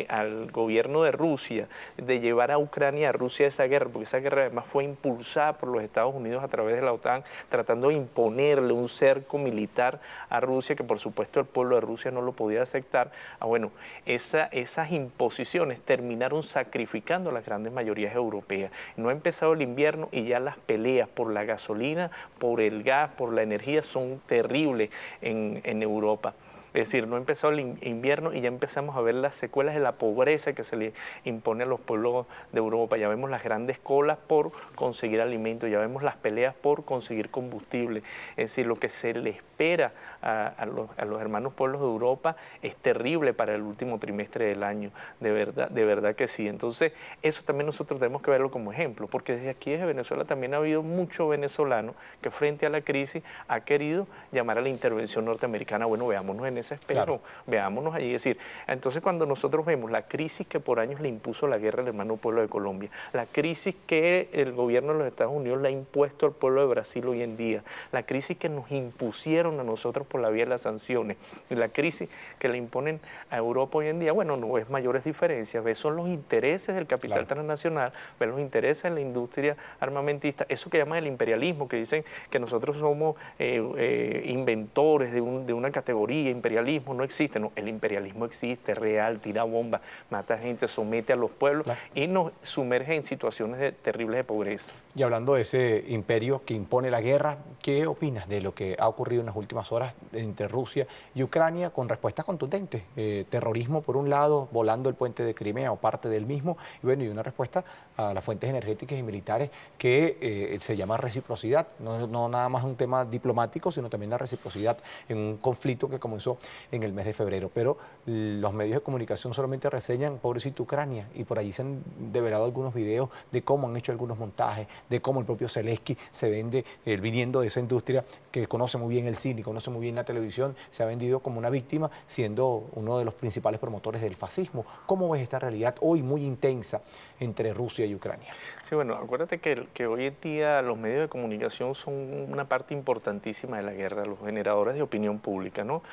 al gobierno de Rusia, de llevar a Ucrania, a Rusia esa guerra, porque esa guerra además fue impulsada por los Estados Unidos a través de la OTAN, tratando de imponerle un cerco militar a Rusia, que por supuesto el pueblo de Rusia no lo podía aceptar. Bueno, esas imposiciones terminaron sacrificando a las grandes mayorías europeas. No ha empezado el invierno y ya las peleas por la gasolina, por el gas, por la energía son terribles en Europa. Es decir, no empezó el invierno y ya empezamos a ver las secuelas de la pobreza que se le impone a los pueblos de Europa. Ya vemos las grandes colas por conseguir alimento, ya vemos las peleas por conseguir combustible. Es decir, lo que se le espera a los hermanos pueblos de Europa es terrible para el último trimestre del año. De verdad que sí. Entonces, eso también nosotros tenemos que verlo como ejemplo, porque desde aquí, desde Venezuela, también ha habido mucho venezolano que frente a la crisis ha querido llamar a la intervención norteamericana. Bueno, veámonos en ese espejo, claro, veámonos allí. Es decir, entonces cuando nosotros vemos la crisis que por años le impuso la guerra al hermano pueblo de Colombia, la crisis que el gobierno de los Estados Unidos le ha impuesto al pueblo de Brasil hoy en día, la crisis que nos impusieron a nosotros por la vía de las sanciones, y la crisis que le imponen a Europa hoy en día, bueno, no ves mayores diferencias, ves son los intereses del capital, claro, transnacional, ves los intereses de la industria armamentista, eso que llaman el imperialismo, que dicen que nosotros somos inventores de una categoría imperialismo, no existe, no, el imperialismo existe, real, tira bombas, mata gente, somete a los pueblos, claro, y nos sumerge en situaciones terribles de pobreza. Y hablando de ese imperio que impone la guerra, ¿qué opinas de lo que ha ocurrido en las últimas horas entre Rusia y Ucrania con respuestas contundentes? Terrorismo por un lado, volando el puente de Crimea o parte del mismo, y bueno, y una respuesta a las fuentes energéticas y militares que se llama reciprocidad, no nada más un tema diplomático, sino también la reciprocidad en un conflicto que comenzó en el mes de febrero, pero los medios de comunicación solamente reseñan pobrecito Ucrania y por allí se han develado algunos videos de cómo han hecho algunos montajes, de cómo el propio Zelensky se vende, viniendo de esa industria que conoce muy bien el cine, conoce muy bien la televisión, se ha vendido como una víctima siendo uno de los principales promotores del fascismo. ¿Cómo ves esta realidad hoy muy intensa entre Rusia y Ucrania? Sí, bueno, acuérdate que hoy en día los medios de comunicación son una parte importantísima de la guerra, los generadores de opinión pública, ¿no?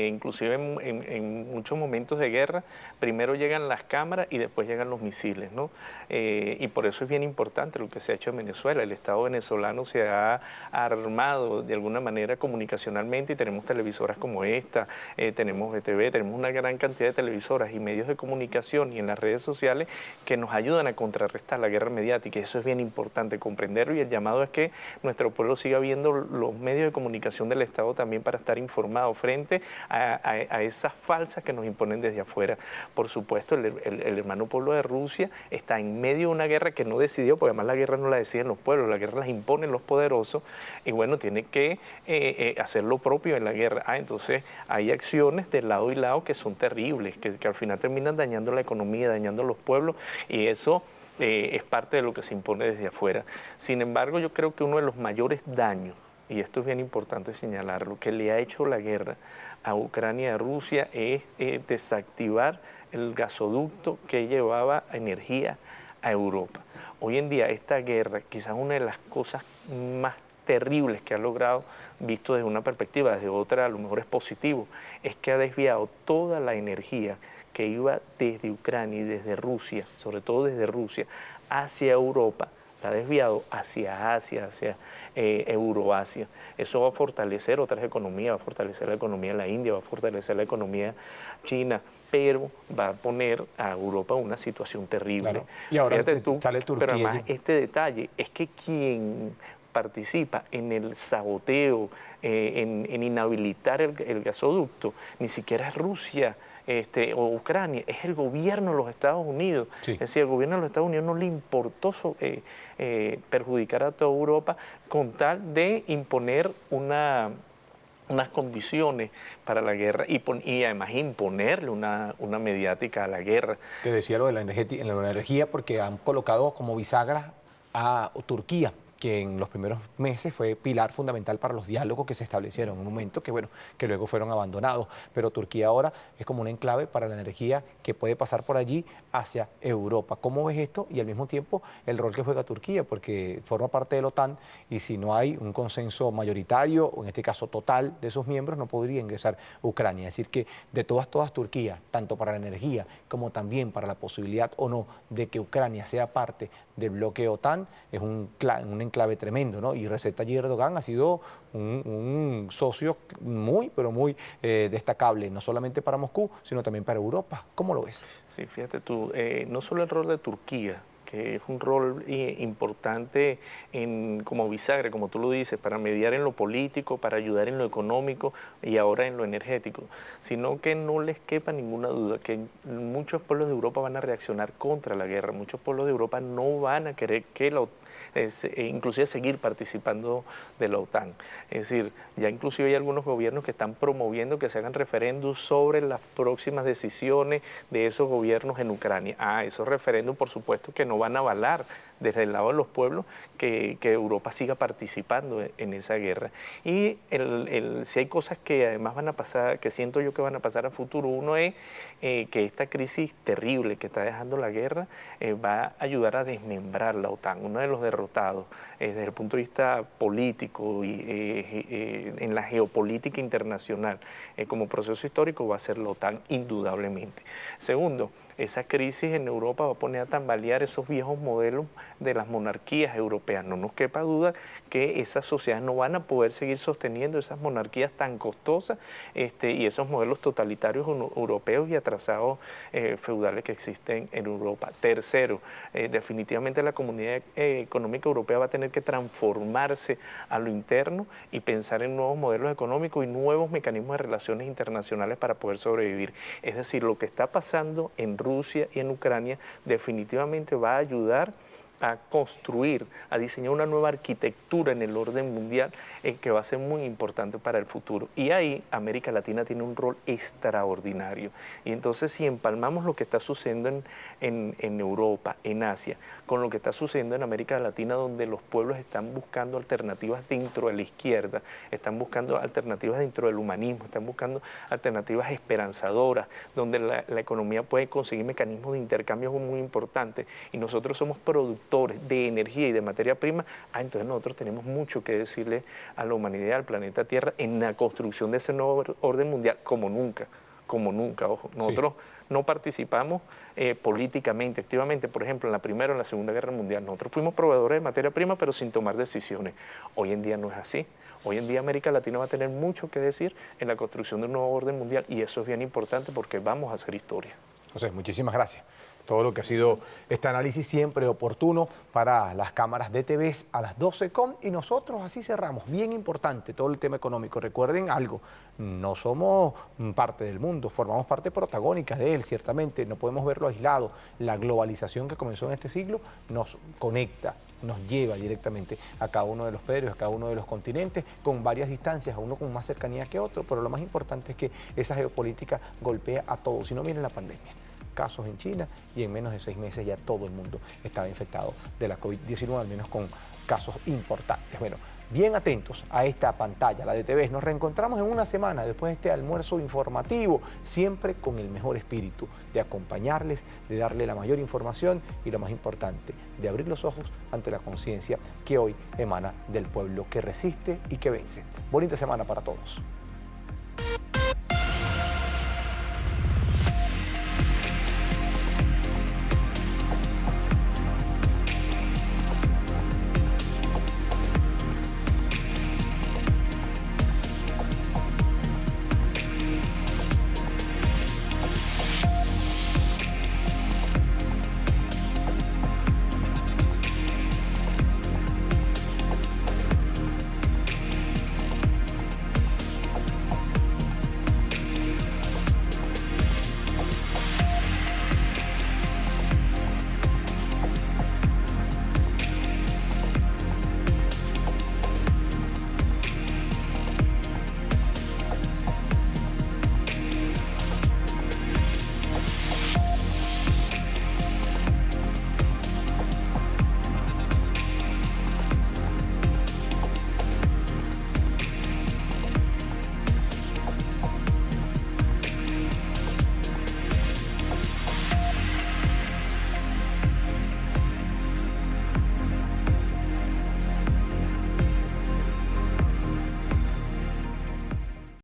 inclusive en muchos momentos de guerra, primero llegan las cámaras y después llegan los misiles, ¿no? Y por eso es bien importante lo que se ha hecho en Venezuela. El Estado venezolano se ha armado de alguna manera comunicacionalmente y tenemos televisoras como esta, tenemos BTV, tenemos una gran cantidad de televisoras y medios de comunicación y en las redes sociales que nos ayudan a contrarrestar la guerra mediática. Eso es bien importante comprenderlo y el llamado es que nuestro pueblo siga viendo los medios de comunicación del Estado también para estar informado frente a esas falsas que nos imponen desde afuera. Por supuesto, el hermano pueblo de Rusia está en medio de una guerra que no decidió, porque además la guerra no la deciden los pueblos, la guerra las imponen los poderosos y bueno, tiene que hacer lo propio en la guerra. Entonces hay acciones de lado y lado que son terribles, que al final terminan dañando la economía, dañando los pueblos y eso es parte de lo que se impone desde afuera. Sin embargo, yo creo que uno de los mayores daños, y esto es bien importante señalarlo, que le ha hecho la guerra a Ucrania y a Rusia es desactivar el gasoducto que llevaba energía a Europa. Hoy en día esta guerra, quizás una de las cosas más terribles que ha logrado, visto desde una perspectiva, desde otra a lo mejor es positivo, es que ha desviado toda la energía que iba desde Ucrania y desde Rusia, sobre todo desde Rusia, hacia Europa, la ha desviado hacia Asia, hacia Euroasia. Eso va a fortalecer otras economías, va a fortalecer la economía de la India, va a fortalecer la economía china, pero va a poner a Europa en una situación terrible. Claro. Y ahora Fíjate tú, sale Turquía. pero además este detalle es que quien participa en el saboteo, en inhabilitar el gasoducto, ni siquiera es Rusia o Ucrania, es el gobierno de los Estados Unidos. Sí. Es decir, el gobierno de los Estados Unidos no le importó perjudicar a toda Europa con tal de imponer unas condiciones para la guerra y además imponerle una mediática a la guerra. Te decía lo de la energía porque han colocado como bisagra a Turquía, que en los primeros meses fue pilar fundamental para los diálogos que se establecieron en un momento que, bueno, que luego fueron abandonados. Pero Turquía ahora es como un enclave para la energía que puede pasar por allí hacia Europa. ¿Cómo ves esto? Y al mismo tiempo el rol que juega Turquía, porque forma parte de la OTAN y si no hay un consenso mayoritario, o en este caso total, de sus miembros, no podría ingresar Ucrania. Es decir, que de todas Turquía, tanto para la energía como también para la posibilidad o no de que Ucrania sea parte del bloque OTAN, es un enclave tremendo, ¿no? Y Recep Tayyip Erdogan ha sido un socio muy, pero muy destacable, no solamente para Moscú, sino también para Europa. ¿Cómo lo ves? Sí, fíjate tú, no solo el rol de Turquía, que es un rol importante como bisagra, como tú lo dices, para mediar en lo político, para ayudar en lo económico y ahora en lo energético, sino que no les quepa ninguna duda que muchos pueblos de Europa van a reaccionar contra la guerra, muchos pueblos de Europa no van a querer que inclusive seguir participando de la OTAN. Es decir, ya inclusive hay algunos gobiernos que están promoviendo que se hagan referéndums sobre las próximas decisiones de esos gobiernos en Ucrania. Esos referéndums por supuesto que no van a avalar desde el lado de los pueblos que Europa siga participando en esa guerra. Y si hay cosas que además van a pasar, que siento yo que van a pasar a futuro, uno es que esta crisis terrible que está dejando la guerra va a ayudar a desmembrar la OTAN. Uno de los derrotados desde el punto de vista político y en la geopolítica internacional como proceso histórico va a ser la OTAN indudablemente. Segundo, esa crisis en Europa va a poner a tambalear esos viejos modelos de las monarquías europeas. No nos quepa duda que esas sociedades no van a poder seguir sosteniendo esas monarquías tan costosas y esos modelos totalitarios europeos y atrasados feudales que existen en Europa. Tercero, definitivamente la comunidad económica europea va a tener que transformarse a lo interno y pensar en nuevos modelos económicos y nuevos mecanismos de relaciones internacionales para poder sobrevivir. Es decir, lo que está pasando en Rusia y en Ucrania definitivamente va a ayudar a construir, a diseñar una nueva arquitectura en el orden mundial que va a ser muy importante para el futuro. Y ahí América Latina tiene un rol extraordinario. Y entonces si empalmamos lo que está sucediendo en Europa, en Asia, con lo que está sucediendo en América Latina, donde los pueblos están buscando alternativas dentro de la izquierda, están buscando alternativas dentro del humanismo, están buscando alternativas esperanzadoras, donde la economía puede conseguir mecanismos de intercambio muy importantes y nosotros somos productores productores de energía y de materia prima, entonces nosotros tenemos mucho que decirle a la humanidad, al planeta Tierra, en la construcción de ese nuevo orden mundial, como nunca, ojo. Nosotros no participamos políticamente, activamente, por ejemplo, en la Primera o en la Segunda Guerra Mundial. Nosotros fuimos proveedores de materia prima, pero sin tomar decisiones. Hoy en día no es así. Hoy en día América Latina va a tener mucho que decir en la construcción de un nuevo orden mundial y eso es bien importante porque vamos a hacer historia. José, muchísimas gracias. Todo lo que ha sido este análisis siempre oportuno para las cámaras de TVs a las 12:00 y nosotros así cerramos. Bien importante todo el tema económico. Recuerden algo, no somos parte del mundo, formamos parte protagónica de él, ciertamente, no podemos verlo aislado. La globalización que comenzó en este siglo nos conecta, nos lleva directamente a cada uno de los pedreros, a cada uno de los continentes, con varias distancias, a uno con más cercanía que otro, pero lo más importante es que esa geopolítica golpea a todos. Si no, miren la pandemia. Casos en China y en menos de 6 meses ya todo el mundo estaba infectado de la COVID-19, al menos con casos importantes. Bueno, bien atentos a esta pantalla, la de TVs. Nos reencontramos en una semana después de este almuerzo informativo, siempre con el mejor espíritu de acompañarles, de darle la mayor información y lo más importante, de abrir los ojos ante la conciencia que hoy emana del pueblo que resiste y que vence. Bonita semana para todos.